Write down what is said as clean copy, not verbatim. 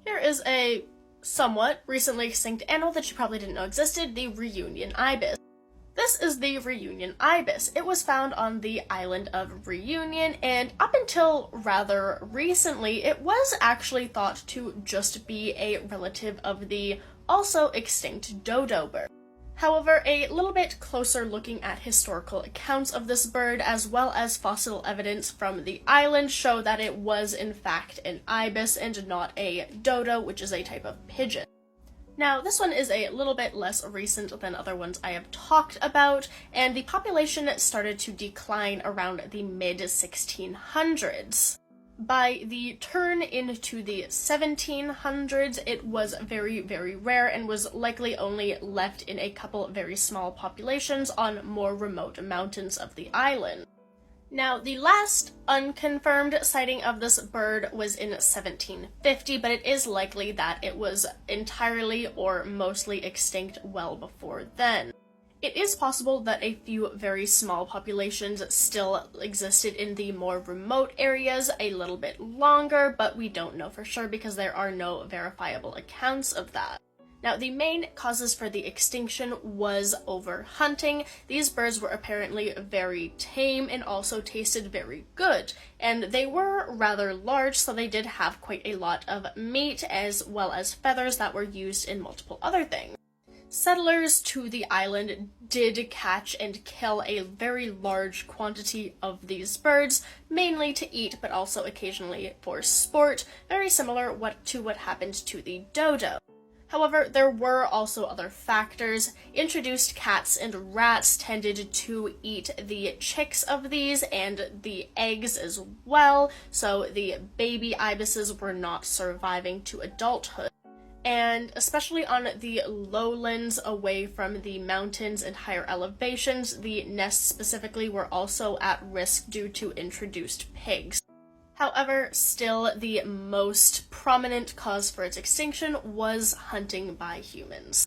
Here is a somewhat recently extinct animal that you probably didn't know existed, the Réunion Ibis. This is the Réunion Ibis. It was found on the island of Reunion, and up until rather recently, it was actually thought to just be a relative of the also extinct dodo bird. However, a little bit closer looking at historical accounts of this bird, as well as fossil evidence from the island, show that it was in fact an ibis and not a dodo, which is a type of pigeon. Now, this one is a little bit less recent than other ones I have talked about, and the population started to decline around the mid-1600s. By the turn into the 1700s, it was very, very rare and was likely only left in a couple very small populations on more remote mountains of the island. Now, the last unconfirmed sighting of this bird was in 1750, but it is likely that it was entirely or mostly extinct well before then. It is possible that a few very small populations still existed in the more remote areas a little bit longer, but we don't know for sure because there are no verifiable accounts of that. Now, the main causes for the extinction was overhunting. These birds were apparently very tame and also tasted very good, and they were rather large, so they did have quite a lot of meat as well as feathers that were used in multiple other things. Settlers to the island did catch and kill a very large quantity of these birds, mainly to eat, but also occasionally for sport, very similar to what happened to the dodo. However, there were also other factors. Introduced cats and rats tended to eat the chicks of these and the eggs as well, so the baby ibises were not surviving to adulthood. And especially on the lowlands away from the mountains and higher elevations, the nests specifically were also at risk due to introduced pigs. However, still the most prominent cause for its extinction was hunting by humans.